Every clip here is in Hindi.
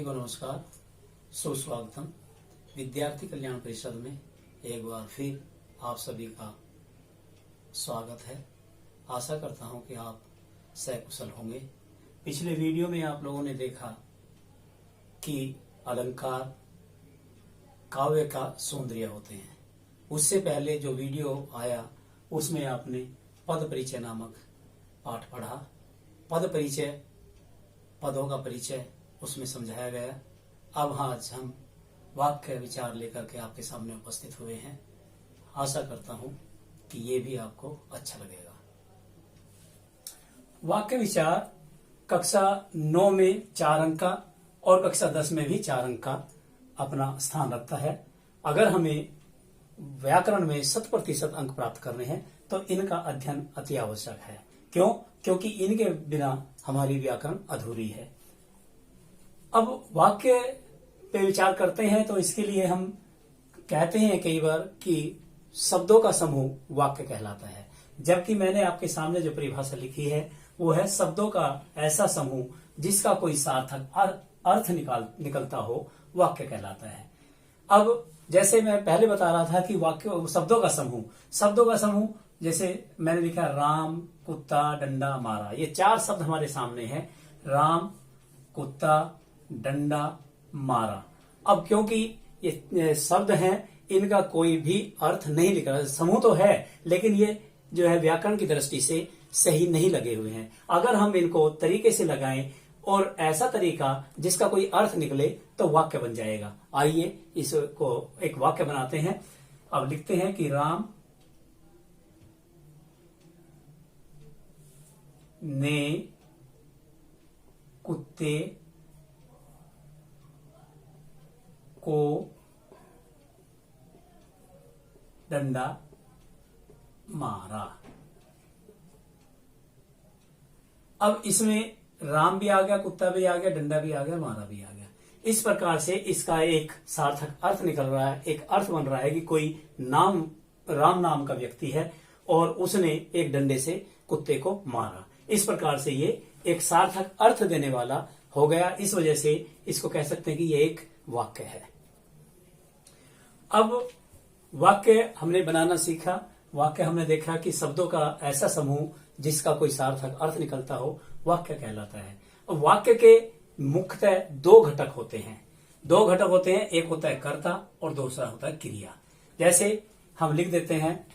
को नमस्कार, सुस्वागतम। विद्यार्थी कल्याण परिषद में एक बार फिर आप सभी का स्वागत है। आशा करता हूं कि आप सकुशल होंगे। पिछले वीडियो में आप लोगों ने देखा कि अलंकार काव्य का सौंदर्य होते हैं। उससे पहले जो वीडियो आया उसमें आपने पद परिचय नामक पाठ पढ़ा। पद परिचय, पदों का परिचय उसमें समझाया गया। अब आज हम वाक्य विचार लेकर के आपके सामने उपस्थित हुए हैं। आशा करता हूं कि ये भी आपको अच्छा लगेगा। वाक्य विचार कक्षा 9 में 4 अंक का और कक्षा 10 में भी 4 अंक का अपना स्थान रखता है। अगर हमें व्याकरण में 100% अंक प्राप्त करने हैं तो इनका अध्ययन अति आवश्यक है। क्यों? क्योंकि इनके बिना हमारी व्याकरण अधूरी है। अब वाक्य पे विचार करते हैं तो इसके लिए हम कहते हैं कई बार कि शब्दों का समूह वाक्य कहलाता है। जबकि मैंने आपके सामने जो परिभाषा लिखी है वो है शब्दों का ऐसा समूह जिसका कोई सार्थक अर्थ निकलता हो वाक्य कहलाता है। अब जैसे मैं पहले बता रहा था कि वाक्य शब्दों का समूह जैसे मैंने लिखा राम, कुत्ता, डंडा, मारा। ये 4 शब्द हमारे सामने हैं। राम, कुत्ता, डंडा, मारा। अब क्योंकि ये शब्द हैं, इनका कोई भी अर्थ नहीं लिखा है। समूह तो है लेकिन ये जो है व्याकरण की दृष्टि से सही नहीं लगे हुए हैं। अगर हम इनको तरीके से लगाएं और ऐसा तरीका जिसका कोई अर्थ निकले तो वाक्य बन जाएगा। आइए इसको एक वाक्य बनाते हैं। अब लिखते हैं कि राम ने कुत्ते को डंडा मारा। अब इसमें राम भी आ गया, कुत्ता भी आ गया, डंडा भी आ गया, मारा भी आ गया। इस प्रकार से इसका एक सार्थक अर्थ निकल रहा है। एक अर्थ बन रहा है कि कोई राम नाम का व्यक्ति है और उसने एक डंडे से कुत्ते को मारा। इस प्रकार से ये एक सार्थक अर्थ देने वाला हो गया। इस वजह से इसको कह सकते हैं कि ये एक वाक्य है। अब वाक्य हमने बनाना सीखा। वाक्य हमने देखा कि शब्दों का ऐसा समूह जिसका कोई सार्थक अर्थ निकलता हो वाक्य कहलाता है। अब वाक्य के मुख्यतः 2 घटक होते हैं। 2 घटक होते हैं, एक होता है कर्ता और दूसरा होता है क्रिया। जैसे हम लिख देते हैं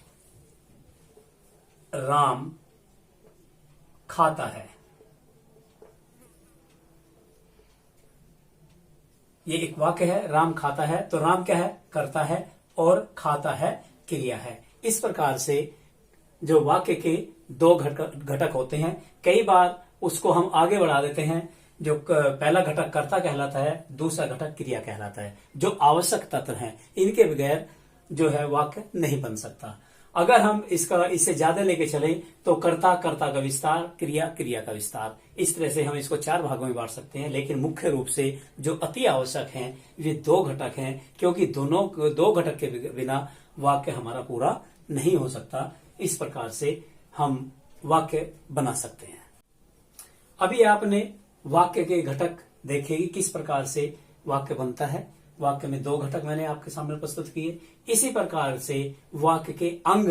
राम खाता है। ये एक वाक्य है, राम खाता है। तो राम क्या है? कर्ता है और खाता है क्रिया है। इस प्रकार से जो वाक्य के 2 घटक होते हैं, कई बार उसको हम आगे बढ़ा देते हैं। जो पहला घटक कर्ता कहलाता है, दूसरा घटक क्रिया कहलाता है। जो आवश्यक तत्व हैं, इनके बगैर जो है वाक्य नहीं बन सकता। अगर हम इससे ज्यादा लेके चलें तो कर्ता का विस्तार, क्रिया का विस्तार। इस तरह से हम इसको 4 भागों में बांट सकते हैं। लेकिन मुख्य रूप से जो अति आवश्यक हैं वे 2 घटक हैं, क्योंकि दोनों 2 घटक के बिना वाक्य हमारा पूरा नहीं हो सकता। इस प्रकार से हम वाक्य बना सकते हैं। अभी आपने वाक्य के घटक देखे कि किस प्रकार से वाक्य बनता है। वाक्य में 2 घटक मैंने आपके सामने प्रस्तुत किए। इसी प्रकार से वाक्य के अंग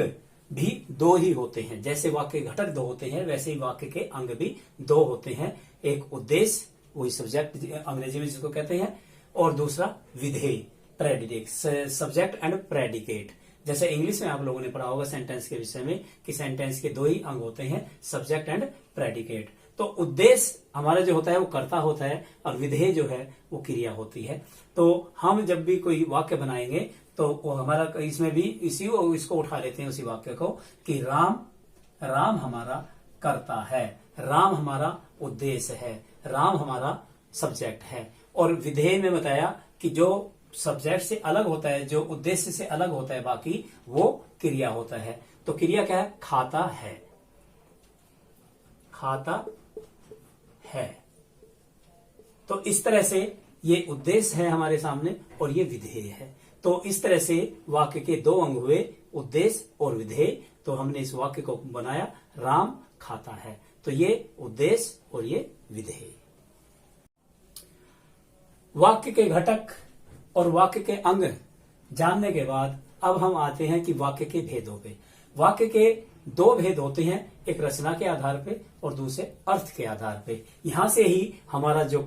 भी 2 ही होते हैं। जैसे वाक्य घटक 2 होते हैं वैसे ही वाक्य के अंग भी 2 होते हैं। एक उद्देश्य, वही सब्जेक्ट अंग्रेजी में जिसको कहते हैं, और दूसरा विधेय, प्रेडिकेट, सब्जेक्ट एंड प्रेडिकेट। जैसे इंग्लिश में आप लोगों ने पढ़ा होगा सेंटेंस के विषय में कि सेंटेंस के 2 ही अंग होते हैं, सब्जेक्ट एंड प्रेडिकेट। तो उद्देश्य हमारा जो होता है वो कर्ता होता है और विधेय जो है वो क्रिया होती है। तो हम जब भी कोई वाक्य बनाएंगे तो वो हमारा इसमें भी इसको उठा लेते हैं उसी वाक्य को कि राम हमारा कर्ता है, राम हमारा उद्देश्य है, राम हमारा सब्जेक्ट है। और विधेय में बताया कि जो सब्जेक्ट से अलग होता है, जो उद्देश्य से अलग होता है, बाकी वो क्रिया होता है। तो क्रिया क्या है? खाता है, खाता है। तो इस तरह से ये उद्देश्य है हमारे सामने और ये विधेय है। तो इस तरह से वाक्य के 2 अंग हुए, उद्देश्य और विधेय। तो हमने इस वाक्य को बनाया राम खाता है। तो ये उद्देश्य और ये विधेय। वाक्य के घटक और वाक्य के अंग जानने के बाद अब हम आते हैं कि वाक्य के भेदों पे। वाक्य के दो भेद होते हैं, एक रचना के आधार पे और दूसरे अर्थ के आधार पे। यहां से ही हमारा जो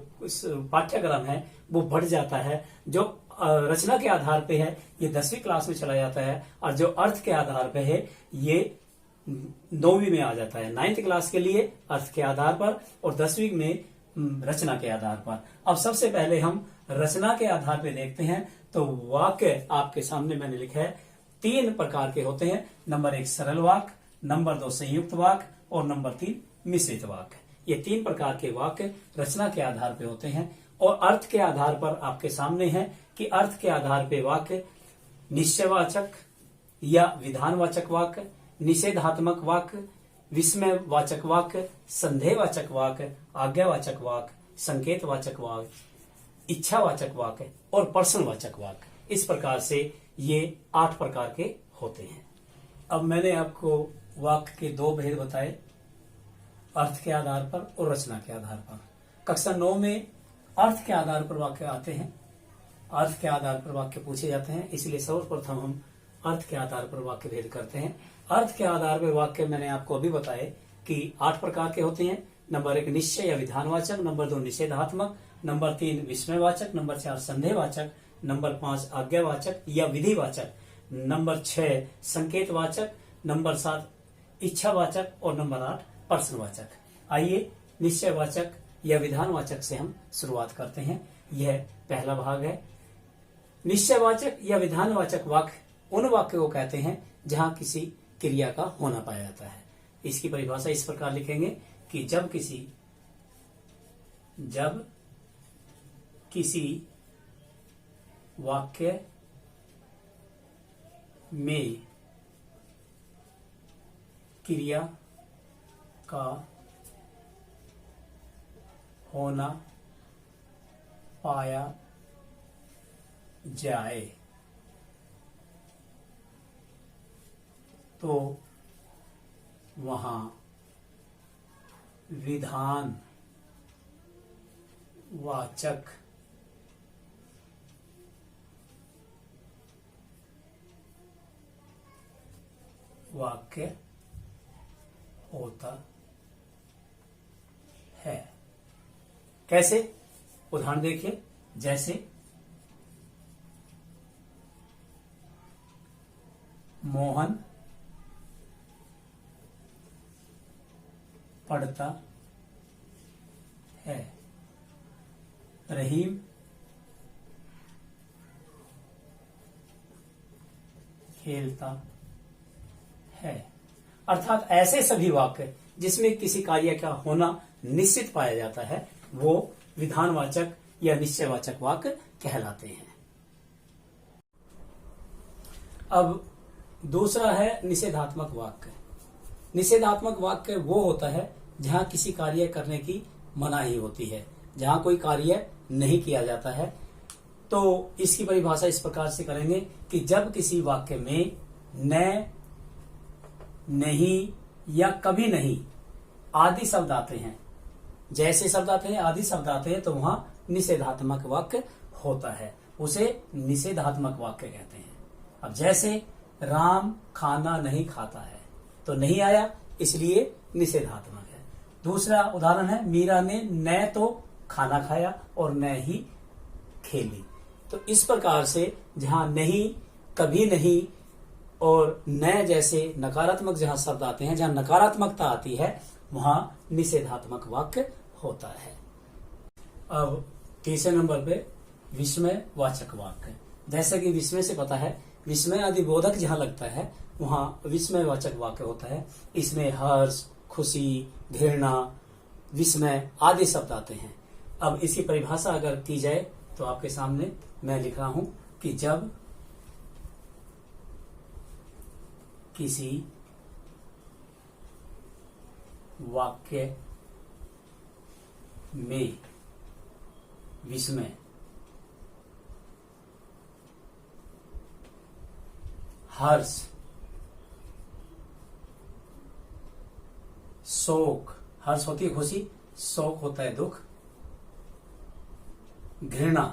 पाठ्यक्रम है वो बढ़ जाता है। जो रचना के आधार पे है ये 10वीं क्लास में चला जाता है, और जो अर्थ के आधार पे है ये 9वीं में आ जाता है। 9th क्लास के लिए अर्थ के आधार पर और 10वीं में रचना के आधार पर। अब सबसे पहले हम रचना के आधार पे देखते हैं। तो वाक्य आपके सामने मैंने लिखा है 3 प्रकार के होते हैं। नंबर 1 सरल वाक्य, नंबर 2 संयुक्त वाक्य और नंबर 3 मिश्रित वाक्य। ये 3 प्रकार के वाक्य रचना के आधार पे होते हैं। और अर्थ के आधार पर आपके सामने है कि अर्थ के आधार पे वाक्य निश्चयवाचक या विधानवाचक वाक्य, निषेधात्मक वाक्य, विस्मयवाचक वाक्य, संदेहवाचक वाक्य, आज्ञावाचक वाक्य, संकेतवाचक वाक्य, इच्छावाचक वाक्य और प्रश्नवाचक वाक्य। इस प्रकार से ये 8 प्रकार के होते हैं। अब मैंने आपको वाक्य के 2 भेद बताए, अर्थ के आधार पर और रचना के आधार पर। कक्षा 9 में अर्थ के आधार पर वाक्य आते हैं, अर्थ के आधार पर वाक्य पूछे जाते हैं, इसलिए सर्वप्रथम हम अर्थ के आधार पर वाक्य भेद करते हैं। अर्थ के आधार पर वाक्य मैंने आपको अभी बताए कि 8 प्रकार के होते हैं। नंबर 1 निश्चय या विधानवाचक, नंबर 2 निषेधात्मक, नंबर 3 विस्मयवाचक, नंबर 4 संदेहवाचक, नंबर 5 आज्ञावाचक या विधिवाचक, नंबर 6 संकेतवाचक, नंबर 7 इच्छावाचक और नंबर 8 प्रश्नवाचक। आइए निश्चयवाचक या विधानवाचक से हम शुरुआत करते हैं। यह पहला भाग है। निश्चयवाचक या विधानवाचक वाक्य उन वाक्य को कहते हैं जहां किसी क्रिया का होना पाया जाता है। इसकी परिभाषा इस प्रकार लिखेंगे कि जब किसी वाक्य में क्रिया का होना पाया जाए तो वहां विधान वाचक वाक्य होता है। कैसे? उदाहरण देखिए, जैसे मोहन पढ़ता है, रहीम खेलता है। अर्थात ऐसे सभी वाक्य जिसमें किसी कार्य का होना निश्चित पाया जाता है वो विधानवाचक या निश्चयवाचक वाक्य कहलाते हैं। अब दूसरा है निषेधात्मक वाक्य। निषेधात्मक वाक्य वो होता है जहां किसी कार्य करने की मनाही होती है, जहां कोई कार्य नहीं किया जाता है। तो इसकी परिभाषा इस प्रकार से करेंगे कि जब किसी वाक्य में न, नहीं या कभी नहीं आदि शब्द आते हैं, जैसे शब्द आते हैं, आदि शब्द आते हैं, तो वहां निषेधात्मक वाक्य होता है, उसे निषेधात्मक वाक्य कहते हैं। अब जैसे राम खाना नहीं खाता है, तो नहीं आया इसलिए निषेधात्मक है। दूसरा उदाहरण है मीरा ने न तो खाना खाया और न ही खेली। तो इस प्रकार से जहां नहीं, कभी नहीं और न जैसे नकारात्मक जहां शब्द आते हैं, जहां नकारात्मकता आती है, वहां निषेधात्मक वाक्य होता है। अब तीसरे नंबर पे विस्मयवाचक वाक्य। जैसे कि विस्मय से पता है, विस्मय आदि बोधक जहां लगता है वहां विस्मयवाचक वाक्य होता है। इसमें हर्ष, खुशी, घृणा, विस्मय आदि शब्द आते हैं। अब इसकी परिभाषा अगर की जाए तो आपके सामने मैं लिख रहा हूं कि जब किसी वाक्य में विस्मय, हर्ष, शोक, हर्ष होती है खुशी, शोक होता है दुख, घृणा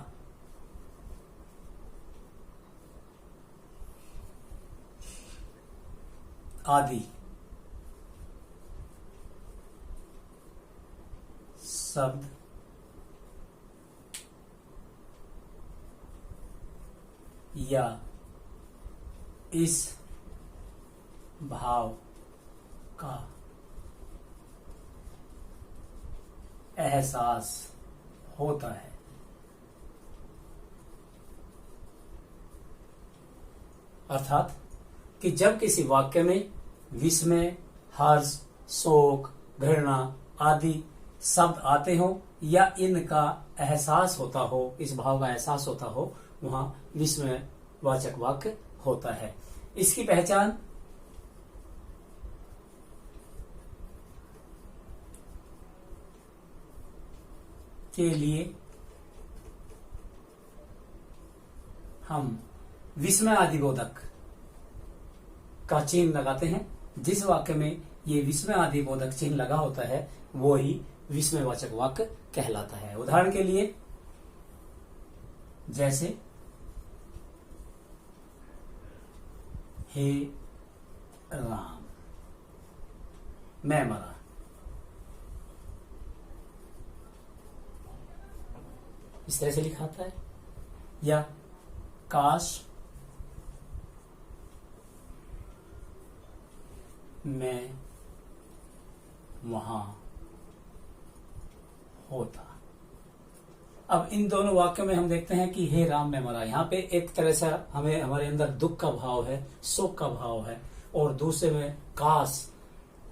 आदि शब्द या इस भाव का एहसास होता है। अर्थात कि जब किसी वाक्य में विस्मय, हर्ष, शोक, घृणा आदि शब्द आते हो या इनका एहसास होता हो, इस भाव का एहसास होता हो, वहां विस्मय वाचक वाक्य होता है। इसकी पहचान के लिए हम विस्मय आदिबोधक का चिन्ह लगाते हैं। जिस वाक्य में ये विस्मय आदिबोधक चिन्ह लगा होता है वो ही विस्मयवाचक वाक्य कहलाता है। उदाहरण के लिए जैसे हे राम, मैं मरा। इस तरह से लिखा था है। या काश मैं वहां होता। अब इन दोनों वाक्यों में हम देखते हैं कि हे राम मैं मरा, यहाँ पे एक तरह से हमें हमारे अंदर दुख का भाव है, शोक का भाव है, और दूसरे में काश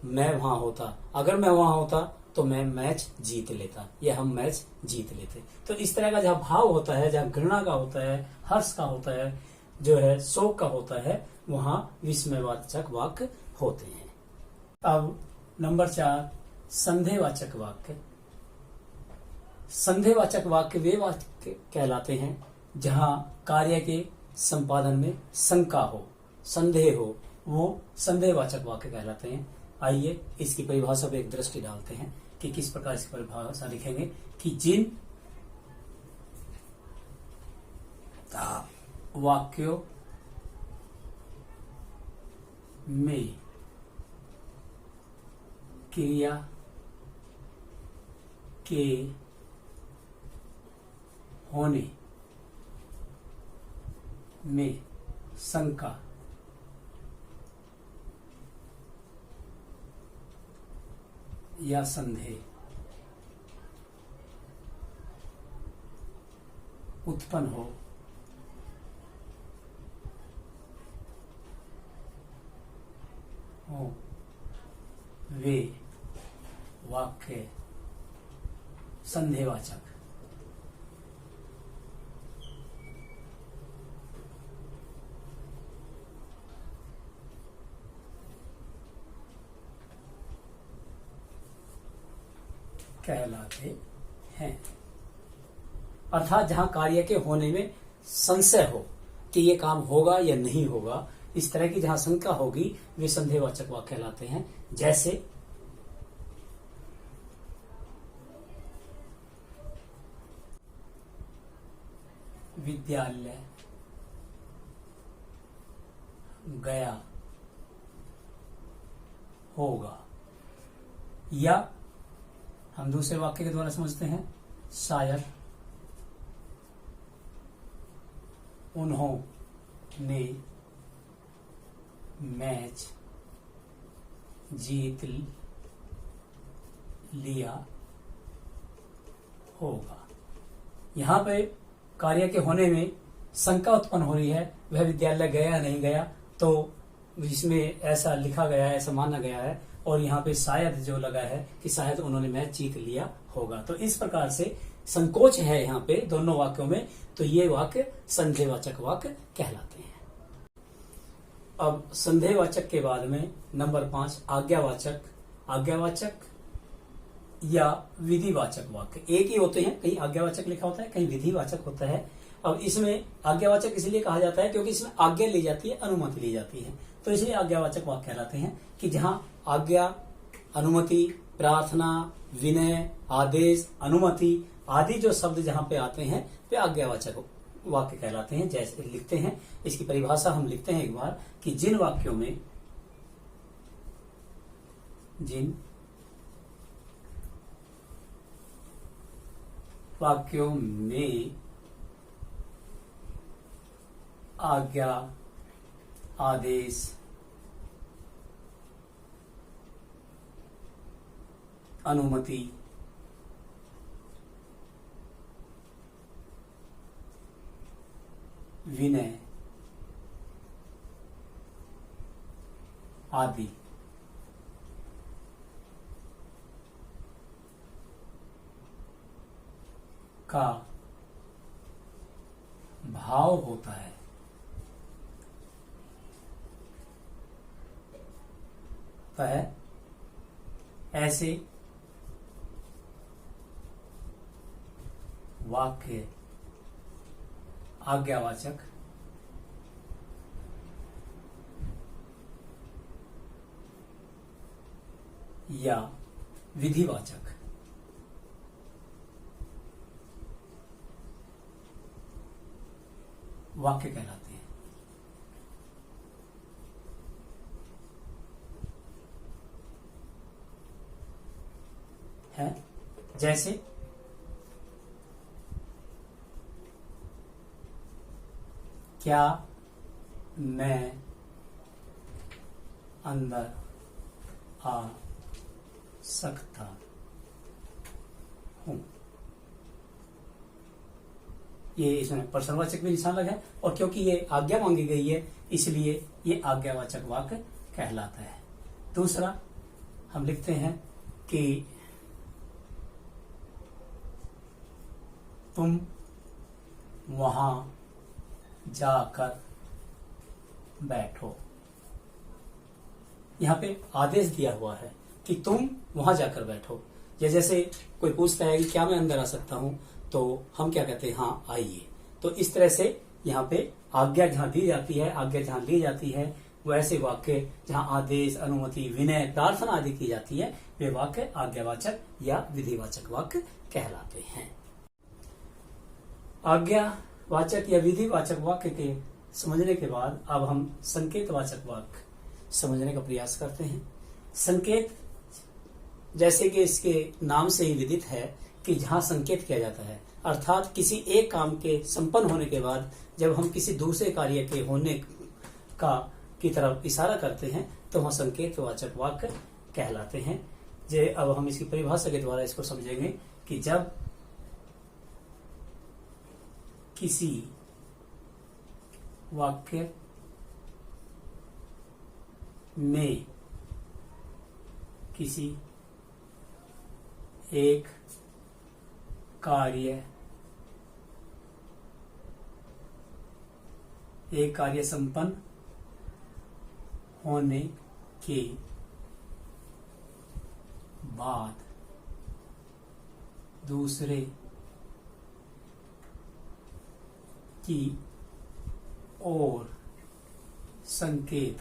मैं वहां होता, अगर मैं वहां होता तो मैं मैच जीत लेता, या हम मैच जीत लेते। तो इस तरह का जहाँ भाव होता है, जहाँ घृणा का होता है, हर्ष का होता है, जो है शोक का होता है, वहां विस्मयवाचक वाक्य होते हैं। अब नंबर 4 संदेहवाचक वाक्य। संदेहवाचक वाक्य वे वाक्य कहलाते हैं जहां कार्य के संपादन में शंका हो, संदेह हो, वो संदेहवाचक वाक्य कहलाते हैं। आइए इसकी परिभाषा पे एक दृष्टि डालते हैं कि किस प्रकार इसकी परिभाषा लिखेंगे कि जिन वाक्यों में क्रिया के होने में शंका या संदेह उत्पन्न हो, वे वाक्य संदेहवाचक कहलाते हैं। अर्थात जहां कार्य के होने में संशय हो कि ये काम होगा या नहीं होगा, इस तरह की जहां शंका होगी, वे संदेहवाचक वाक्य कहलाते हैं। जैसे विद्यालय गया होगा, या हम दूसरे वाक्य के द्वारा समझते हैं शायद उन्होंने मैच जीत लिया होगा। यहां पे कार्य के होने में शंका उत्पन्न हो रही है, वह विद्यालय गया या नहीं गया, तो इसमें ऐसा लिखा गया है, ऐसा माना गया है, और यहाँ पे शायद जो लगा है कि शायद उन्होंने मैच जीत लिया होगा। तो इस प्रकार से संकोच है यहाँ पे दोनों वाक्यों में, तो ये वाक्य संदेहवाचक वाक्य कहलाते हैं। अब संदेहवाचक के बाद में नंबर 5 आज्ञावाचक। आज्ञावाचक या विधिवाचक वाक्य एक ही होते हैं, कहीं आज्ञावाचक लिखा होता है, कहीं विधिवाचक होता है। अब इसमें आज्ञावाचक इसलिए कहा जाता है क्योंकि इसमें आज्ञा ली जाती है, अनुमति ली जाती है, तो इसलिए आज्ञावाचक वाक्य कहलाते हैं कि जहां आज्ञा, अनुमति, प्रार्थना, विनय, आदेश, अनुमति आदि जो शब्द जहां पे आते हैं वे आज्ञावाचक वाक्य कहलाते हैं। जैसे लिखते हैं, इसकी परिभाषा हम लिखते हैं एक बार कि जिन वाक्यों में जिन वाक्यों में आज्ञा, आदेश, अनुमति, विनय आदि का भाव होता है, ऐसे वाक्य आज्ञावाचक या विधिवाचक वाक्य कहलाते हैं। जैसे क्या मैं अंदर आ सकता हूं। ये इसमें प्रश्नवाचक भी निशान लगा है, और क्योंकि ये आज्ञा मांगी गई है इसलिए ये आज्ञावाचक वाक्य कहलाता है। दूसरा हम लिखते हैं कि तुम वहां जाकर बैठो। यहां पे आदेश दिया हुआ है कि तुम वहां जाकर बैठो। या जैसे कोई पूछता है कि क्या मैं अंदर आ सकता हूं, तो हम क्या कहते हैं, हाँ आइए। तो इस तरह से यहाँ पे आज्ञा जहां दी जाती है, आज्ञा जहां ली जाती है, वो ऐसे वाक्य जहां आदेश, अनुमति, विनय, प्रार्थना आदि की जाती है, वे वाक्य आज्ञावाचक या विधिवाचक वाक्य कहलाते हैं। आज्ञावाचक या विधिवाचक वाक्य के समझने के बाद अब हम संकेतवाचक वाक्य समझने का प्रयास करते हैं। संकेत जैसे कि इसके नाम से ही विदित है कि जहां संकेत किया जाता है, अर्थात किसी एक काम के संपन्न होने के बाद जब हम किसी दूसरे कार्य के होने का की तरफ इशारा करते हैं तो वह संकेतवाचक वाक्य कहलाते हैं। अब हम इसकी परिभाषा के द्वारा इसको समझेंगे कि जब किसी वाक्य में किसी एक कार्य संपन्न होने के बाद दूसरे की ओर संकेत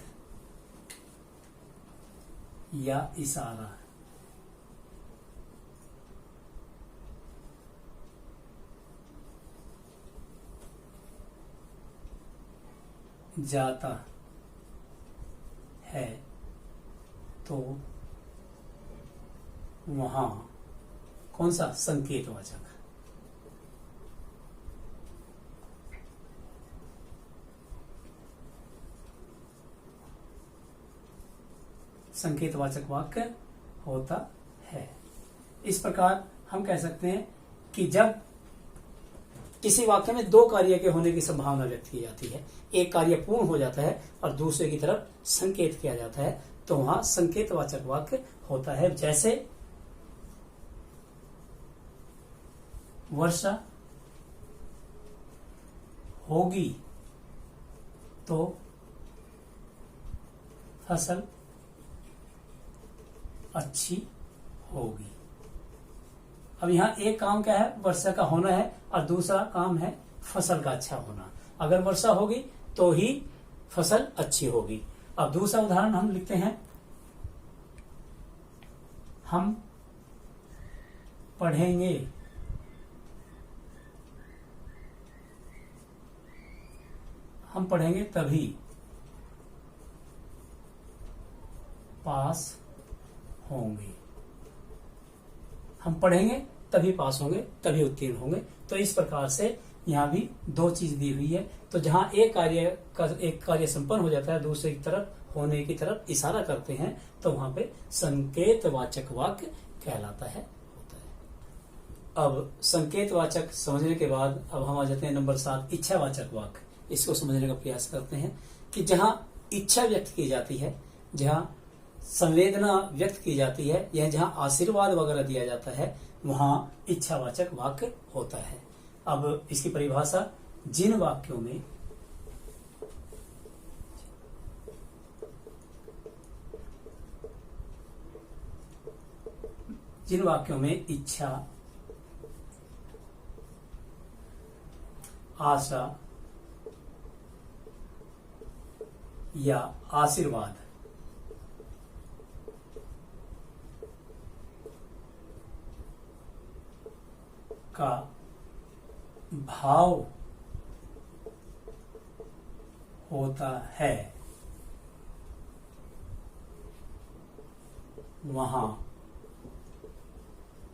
या इशारा जाता है तो वहां कौन सा संकेतवाचक संकेतवाचक वाक्य होता है। इस प्रकार हम कह सकते हैं कि जब किसी वाक्य में दो कार्य के होने की संभावना व्यक्त की जाती है, एक कार्य पूर्ण हो जाता है और दूसरे की तरफ संकेत किया जाता है, तो वहां संकेतवाचक वाक्य होता है। जैसे वर्षा होगी तो फसल अच्छी होगी। अब यहाँ एक काम क्या है, वर्षा का होना है, और दूसरा काम है फसल का अच्छा होना। अगर वर्षा होगी तो ही फसल अच्छी होगी। अब दूसरा उदाहरण हम लिखते हैं, हम पढ़ेंगे तभी पास होंगे। हम पढ़ेंगे तभी पास होंगे, तभी उत्तीर्ण होंगे। तो इस प्रकार से यहाँ भी दो चीज दी हुई है। तो जहां एक कार्य संपन्न हो जाता है, दूसरे की तरफ होने की तरफ इशारा करते हैं, तो वहां पे संकेतवाचक वाक्य कहलाता है, होता है। अब संकेतवाचक समझने के बाद अब हम आ जाते हैं नंबर 7, इच्छावाचक वाक्य। इसको समझने का प्रयास करते हैं कि जहां इच्छा व्यक्त की जाती है, जहां संवेदना व्यक्त की जाती है, या जहां आशीर्वाद वगैरह दिया जाता है, वहां इच्छावाचक वाक्य होता है। अब इसकी परिभाषा, जिन वाक्यों में इच्छा, आशा या आशीर्वाद का भाव होता है, वहां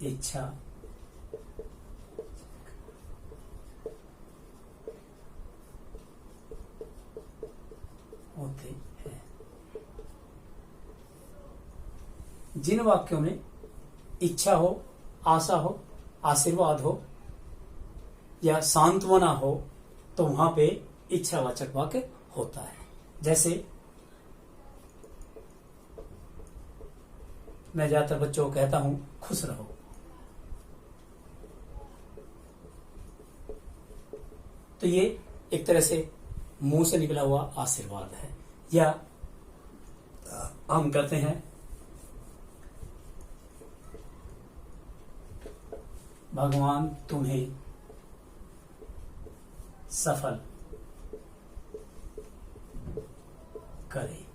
इच्छा होती है। जिन वाक्यों में इच्छा हो, आशा हो, आशीर्वाद हो या सांत्वना हो, तो वहां पे इच्छावाचक वाक्य होता है। जैसे मैं ज्यादातर बच्चों को कहता हूं, खुश रहो। तो ये एक तरह से मुंह से निकला हुआ आशीर्वाद है। या हम कहते हैं, भगवान तुम्हें सफल करे।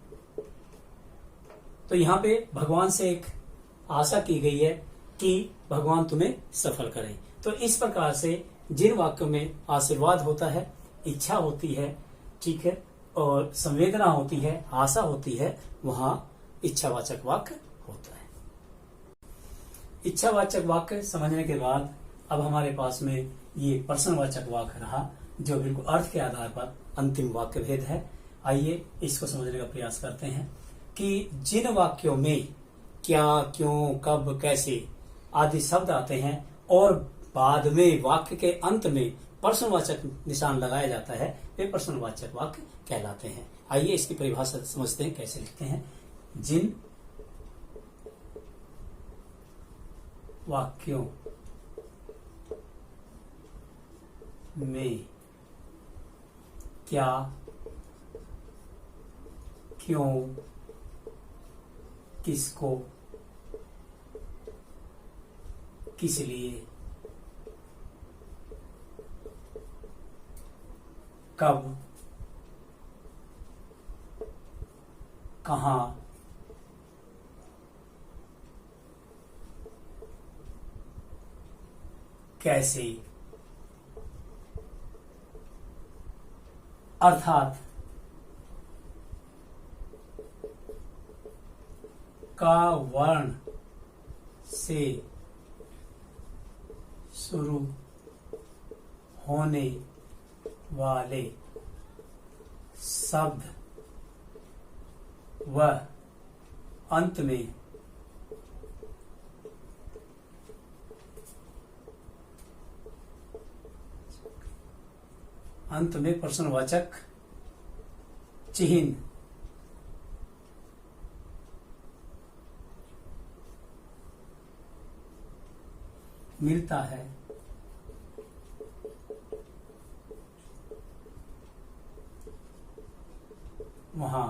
तो यहां पे भगवान से एक आशा की गई है कि भगवान तुम्हें सफल करे। तो इस प्रकार से जिन वाक्यों में आशीर्वाद होता है, इच्छा होती है, ठीक है, और संवेदना होती है, आशा होती है, वहां इच्छावाचक वाक्य होता है। इच्छावाचक वाक्य समझने के बाद अब हमारे पास में ये प्रश्नवाचक वाक्य रहा, जो बिल्कुल अर्थ के आधार पर अंतिम वाक्य भेद है। आइए इसको समझने का प्रयास करते हैं कि जिन वाक्यों में क्या, क्यों, कब, कैसे आदि शब्द आते हैं और बाद में वाक्य के अंत में प्रश्नवाचक निशान लगाया जाता है, वे प्रश्नवाचक वाक्य कहलाते हैं। आइए इसकी परिभाषा समझते हैं, कैसे लिखते हैं। जिन वाक्यों में क्या, क्यों, किसको, किस लिए, कब, कहां, कैसे, अर्थात का वर्ण से शुरू होने वाले शब्द व अंत में प्रश्नवाचक चिन्ह मिलता है, वहां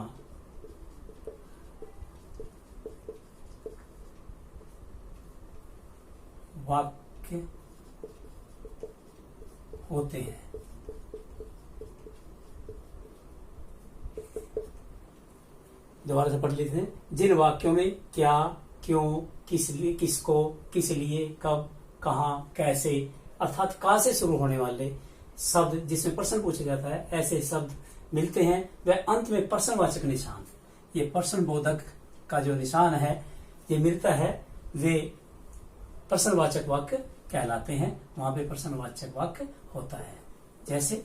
वाक्य होते हैं। दोबारा से पढ़ लेते हैं। जिन वाक्यों में क्या, क्यों, किस लिए, किसको, किस लिए, कब, कहां, कैसे अर्थात का से शुरू होने वाले शब्द जिसमें प्रश्न पूछा जाता है, ऐसे शब्द मिलते हैं, वह अंत में प्रश्नवाचक निशान, ये प्रश्न बोधक का जो निशान है, ये मिलता है वे प्रश्नवाचक वाक्य कहलाते हैं। वहां पे प्रश्नवाचक वाक्य होता है। जैसे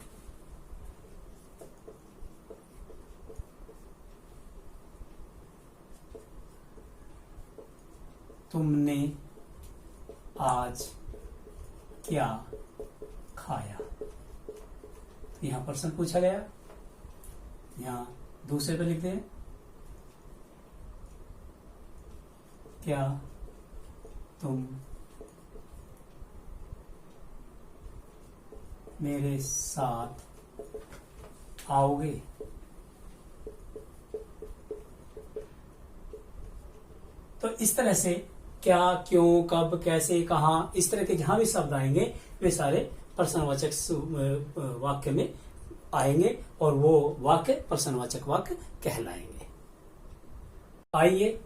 तुमने आज क्या खाया। तो यहां प्रश्न पूछा गया, यहां दूसरे पे लिखते हैं क्या तुम मेरे साथ आओगे। तो इस तरह से क्या, क्यों, कब, कैसे, कहां, इस तरह के जहां भी शब्द आएंगे वे सारे प्रश्नवाचक वाक्य में आएंगे और वो वाक्य प्रश्नवाचक वाक्य कहलाएंगे। आइए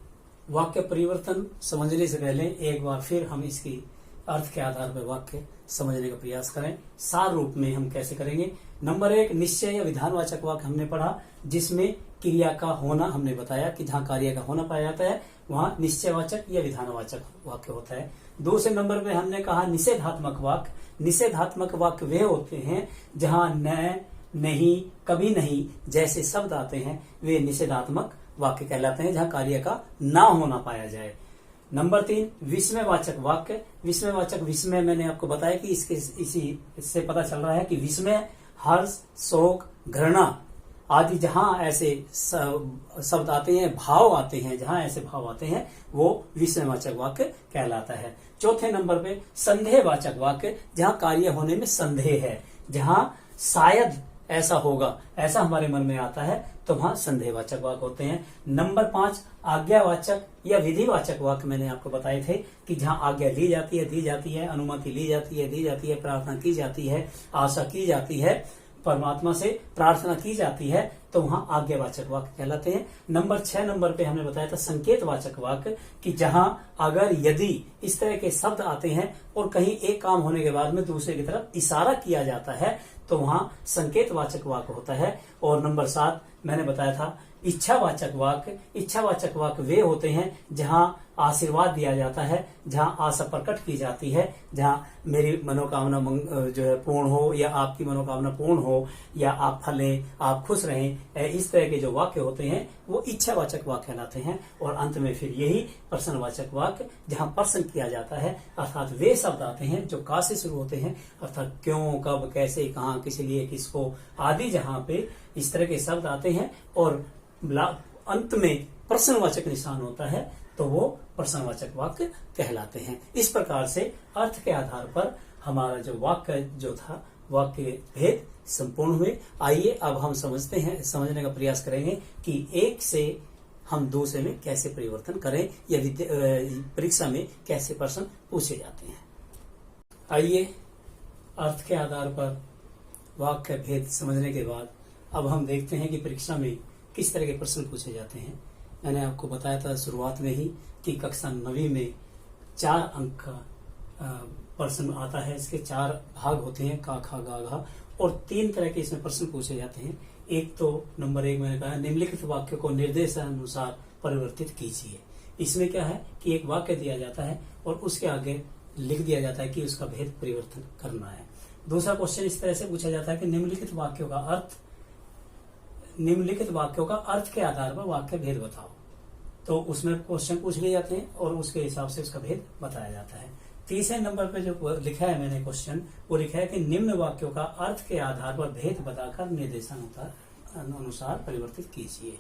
वाक्य परिवर्तन समझने से पहले एक बार फिर हम इसकी अर्थ के आधार पर वाक्य समझने का प्रयास करें। सार रूप में हम कैसे करेंगे। नंबर 1, निश्चय या विधानवाचक वाक्य हमने पढ़ा, जिसमें क्रिया का होना हमने बताया कि जहां कार्य का होना पाया जाता है वहां निश्चयवाचक या विधानवाचक वाक्य होता है। दूसरे नंबर पे हमने कहा निषेधात्मक वाक्य। निषेधात्मक वाक्य वे होते हैं जहां न, नहीं, कभी नहीं जैसे शब्द आते हैं, वे निषेधात्मक वाक्य कहलाते हैं, जहां कार्य का ना होना पाया जाए। नंबर 3, विस्मयवाचक वाक्य। विस्मयवाचक, विस्मय मैंने आपको बताया कि इससे पता चल रहा है कि विस्मय, हर्ष, शोक, घृणा आदि जहां ऐसे शब्द आते हैं, भाव आते हैं, जहां ऐसे भाव आते हैं वो विस्मयवाचक वाक्य कहलाता है। चौथे नंबर पे संदेहवाचक वाक्य, जहां कार्य होने में संदेह है, जहां शायद ऐसा होगा, ऐसा हमारे मन में आता है, तो वहां संदेहवाचक वाक्य होते हैं। नंबर 5, आज्ञावाचक या विधिवाचक वाक्य मैंने आपको बताए थे कि जहां आज्ञा ली जाती है, दी जाती है, अनुमति ली जाती है, दी जाती है, प्रार्थना की जाती है, आशा की जाती है, परमात्मा से प्रार्थना की जाती है, तो वहां आज्ञावाचक वाक्य कहलाते हैं। नंबर 6 नंबर पे हमने बताया था संकेतवाचक वाक्य कि जहां अगर, यदि इस तरह के शब्द आते हैं और कहीं एक काम होने के बाद में दूसरे की तरफ इशारा किया जाता है तो वहां संकेतवाचक वाक्य होता है। और नंबर 7 मैंने बताया था इच्छावाचक वाक्य। इच्छावाचक वाक्य वे होते हैं जहां आशीर्वाद दिया जाता है, जहां आशा प्रकट की जाती है, जहां मेरी मनोकामना जो है पूर्ण हो, या आपकी मनोकामना पूर्ण हो, या आप फलें, आप खुश रहें, इस तरह के जो वाक्य होते हैं वो इच्छावाचक वाक्य कहलाते हैं। और अंत में फिर यही प्रश्नवाचक वाक्य, जहां प्रश्न किया जाता है, अर्थात वे शब्द आते हैं जो का से शुरू होते हैं, अर्थात क्यों, कब, कैसे, कहां, किस लिए, किसको आदि, जहां पे इस तरह के शब्द आते हैं और अंत में प्रश्नवाचक निशान होता है तो वो प्रश्नवाचक वाक्य कहलाते हैं। इस प्रकार से अर्थ के आधार पर हमारा जो वाक्य जो था, वाक्य भेद संपूर्ण हुए। आइए अब हम समझने का प्रयास करेंगे कि एक से हम दूसरे में कैसे परिवर्तन करें या परीक्षा में कैसे प्रश्न पूछे जाते हैं। आइए अर्थ के आधार पर वाक्य भेद समझने के बाद अब हम देखते हैं कि परीक्षा में किस तरह के प्रश्न पूछे जाते हैं। मैंने आपको बताया था शुरुआत में ही कि कक्षा 9वीं में 4 अंक का प्रश्न आता है। इसके 4 भाग होते हैं, का, खा, गा, घा, और 3 तरह के इसमें प्रश्न पूछे जाते हैं। एक तो नंबर 1 मैंने कहा निम्नलिखित वाक्य को निर्देशानुसार परिवर्तित कीजिए। इसमें क्या है कि एक वाक्य दिया जाता है और उसके आगे लिख दिया जाता है कि उसका भेद परिवर्तन करना है। दूसरा क्वेश्चन इस तरह से पूछा जाता है कि निम्नलिखित वाक्यों का अर्थ के आधार पर वाक्य भेद बताओ। तो उसमें क्वेश्चन पूछ लिए जाते हैं और उसके हिसाब से उसका भेद बताया जाता है। तीसरे नंबर पे जो लिखा है मैंने क्वेश्चन, वो लिखा है कि निम्न वाक्यों का अर्थ के आधार पर भेद बताकर निर्देशानुसार परिवर्तित कीजिए।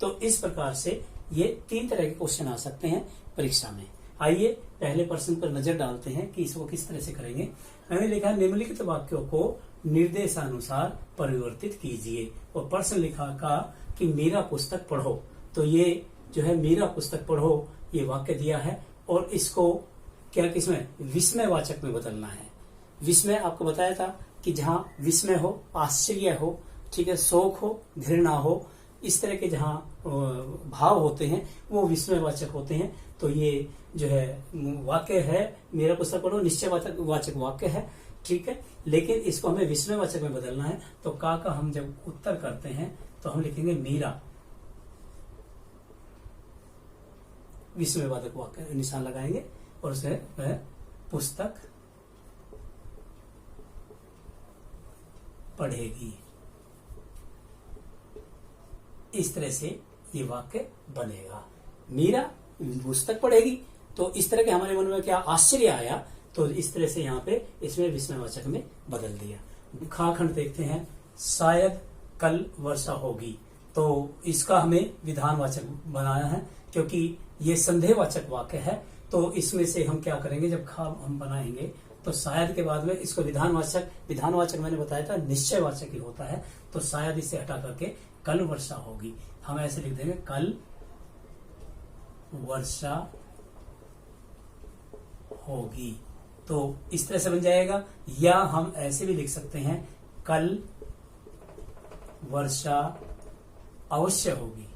तो इस प्रकार से ये 3 तरह के क्वेश्चन आ सकते हैं परीक्षा में। आइए पहले प्रश्न पर नजर डालते हैं कि इसको किस तरह से करेंगे। मैंने लिखा निम्नलिखित वाक्यों को निर्देशानुसार परिवर्तित कीजिए और प्रश्न लिखा का कि मेरा पुस्तक पढ़ो। तो ये जो है मेरा पुस्तक पढ़ो ये वाक्य दिया है और इसको क्या किसमें विस्मयवाचक में बदलना है। विस्मय आपको बताया था कि जहां विस्मय हो, आश्चर्य हो, ठीक है, शोक हो, घृणा हो, इस तरह के जहां भाव होते हैं वो विस्मयवाचक होते हैं। तो ये जो है वाक्य है मेरा पुस्तक पढ़ो निश्चयवाचक वाक्य है, ठीक है, लेकिन इसको हमें विस्मयवाचक में बदलना है। तो का हम जब उत्तर करते हैं तो हम लिखेंगे विस्मयवाचक वाक्य निशान लगाएंगे और उसे वह पुस्तक पढ़ेगी। इस तरह से ये वाक्य बनेगा। मीरा पुस्तक पढ़ेगी। तो इस तरह के हमारे मन में क्या आश्चर्य आया, तो इस तरह से यहाँ पे इसमें विस्मयवाचक में बदल दिया। खा खंड देखते हैं, शायद कल वर्षा होगी। तो इसका हमें विधानवाचक बनाया है, क्योंकि ये संदेहवाचक वाक्य है। तो इसमें से हम क्या करेंगे, जब खा हम बनाएंगे तो शायद के बाद में इसको विधानवाचक मैंने बताया था निश्चयवाचक ही होता है। तो शायद इसे हटा करके कल वर्षा होगी, हम ऐसे लिख देंगे कल वर्षा होगी। तो इस तरह से बन जाएगा। या हम ऐसे भी लिख सकते हैं कल वर्षा अवश्य होगी।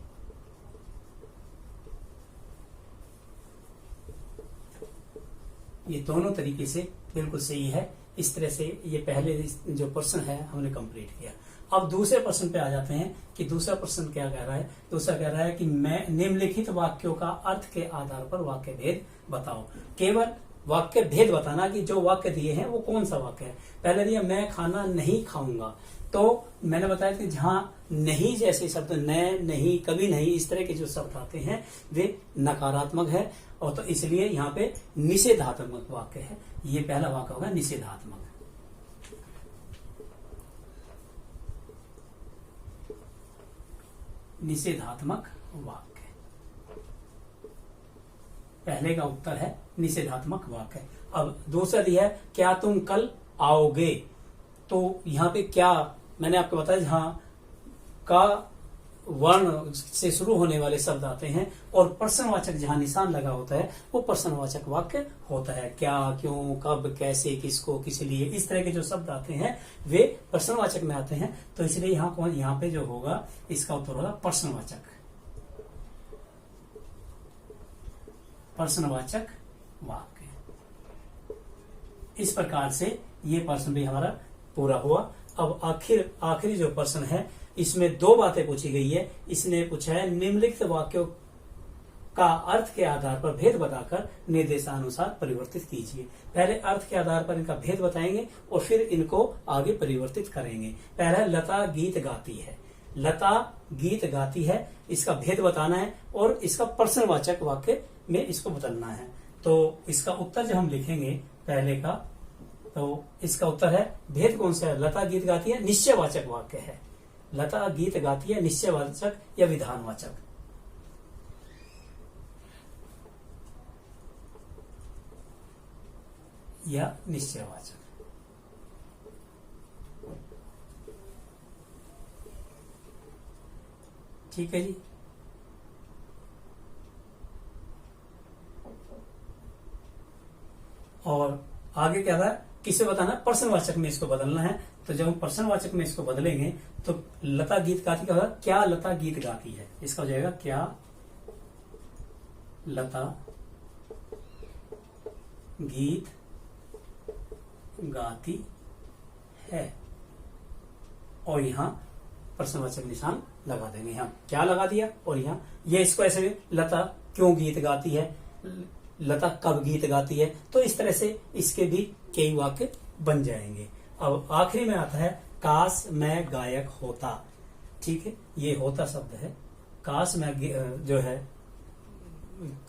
ये दोनों तरीके से बिल्कुल सही है। इस तरह से ये पहले जो प्रश्न है हमने कंप्लीट किया। अब दूसरे प्रश्न पे आ जाते हैं कि दूसरा प्रश्न क्या कह रहा है। दूसरा कह रहा है कि मैं निम्नलिखित वाक्यों का अर्थ के आधार पर वाक्य भेद बताओ। केवल वाक्य भेद बताना कि जो वाक्य दिए हैं वो कौन सा वाक्य है। पहले दिया मैं खाना नहीं खाऊंगा, तो मैंने बताया कि जहां नहीं जैसे शब्द न, नहीं, कभी नहीं, इस तरह के जो शब्द आते हैं वे नकारात्मक है, और तो इसलिए यहाँ पे निषेधात्मक वाक्य है। ये पहला वाक्य होगा निषेधात्मक। निषेधात्मक वाक्य पहले का उत्तर है निषेधात्मक वाक्य। अब दूसरा दिया है क्या तुम कल आओगे। तो यहाँ पे क्या मैंने आपको बताया, जहां का वर्ण से शुरू होने वाले शब्द आते हैं और प्रश्नवाचक जहां निशान लगा होता है वो प्रश्नवाचक वाक्य होता है। क्या, क्यों, कब, कैसे, किसको, किस लिए, इस तरह के जो शब्द आते हैं वे प्रश्नवाचक में आते हैं। तो इसलिए यहाँ पे जो होगा इसका उत्तर होगा प्रश्नवाचक। प्रश्नवाचक वाक्य। इस प्रकार से ये प्रश्न भी हमारा पूरा हुआ। अब आखिरी जो प्रश्न है इसमें दो बातें पूछी गई है। इसने पूछा है निम्नलिखित वाक्यों का अर्थ के आधार पर भेद बताकर निर्देशानुसार परिवर्तित कीजिए। पहले अर्थ के आधार पर इनका भेद बताएंगे और फिर इनको आगे परिवर्तित करेंगे। पहला लता गीत गाती है। लता गीत गाती है, इसका भेद बताना है और इसका प्रश्नवाचक वाक्य में इसको बदलना है। तो इसका उत्तर जब हम लिखेंगे पहले का, तो इसका उत्तर है भेद कौन सा है। लता गीत गाती है निश्चयवाचक वाक्य है। लता गीत गाती है निश्चयवाचक या विधानवाचक। या निश्चयवाचक। ठीक है जी। और आगे क्या था, किसे बताना, प्रश्नवाचक में इसको बदलना है। तो जब हम प्रश्नवाचक में इसको बदलेंगे तो लता गीत गाती का होगा क्या लता गीत गाती है। इसका हो जाएगा क्या लता गीत गाती है। और यहां प्रश्नवाचक निशान लगा देंगे। यहां क्या लगा दिया और यहां ये इसको ऐसे लता क्यों गीत गाती है, लता कब गीत गाती है। तो इस तरह से इसके भी कई वाक्य बन जाएंगे। अब आखिरी में आता है काश मैं गायक होता। ठीक है, ये होता शब्द है। काश मैं जो है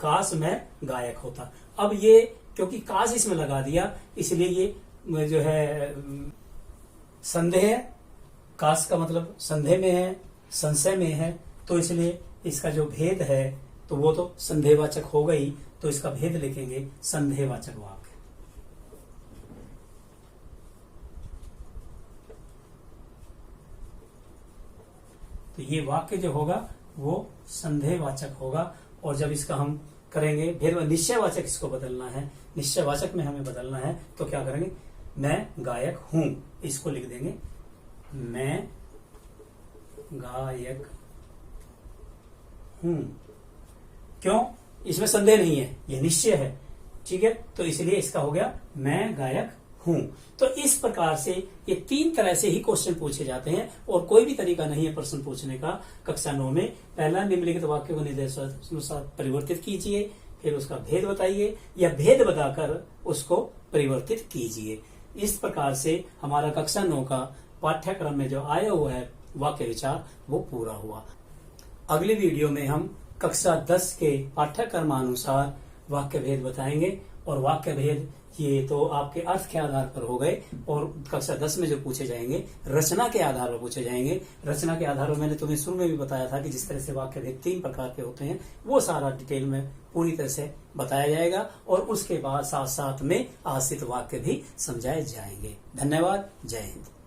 काश मैं गायक होता। अब ये क्योंकि काश इसमें लगा दिया इसलिए ये जो है संदेह है। काश का मतलब संदेह में है, संशय में है। तो इसलिए इसका जो भेद है तो वो तो संदेहवाचक होगा ही। तो इसका भेद लिखेंगे संदेहवाचक वाक्य। तो ये वाक्य जो होगा वो संदेहवाचक होगा। और जब इसका हम करेंगे भेद, निश्चयवाचक इसको बदलना है, निश्चयवाचक में हमें बदलना है। तो क्या करेंगे, मैं गायक हूं, इसको लिख देंगे मैं गायक हूं। क्यों, इसमें संदेह नहीं है, यह निश्चय है। ठीक है, तो इसलिए इसका हो गया मैं गायक हूं। तो इस प्रकार से ये 3 तरह से ही क्वेश्चन पूछे जाते हैं और कोई भी तरीका नहीं है प्रश्न पूछने का कक्षा 9 में। पहला, निम्नलिखित वाक्य को निर्देशानुसार परिवर्तित कीजिए, फिर उसका भेद बताइए या भेद बताकर उसको परिवर्तित कीजिए। इस प्रकार से हमारा कक्षा 9 का पाठ्यक्रम में जो आया हुआ है वाक्य विचार वो पूरा हुआ। अगली वीडियो में हम कक्षा 10 के पाठ्यक्रमानुसार वाक्य भेद बताएंगे और वाक्य भेद ये तो आपके अर्थ के आधार पर हो गए और कक्षा 10 में जो पूछे जाएंगे रचना के आधार पर पूछे जाएंगे। रचना के आधार पर मैंने तुम्हें शुरू में भी बताया था कि जिस तरह से वाक्य भेद 3 प्रकार के होते हैं वो सारा डिटेल में पूरी तरह से बताया जाएगा और उसके बाद साथ साथ में आश्रित वाक्य भी समझाए जाएंगे। धन्यवाद। जय हिंद।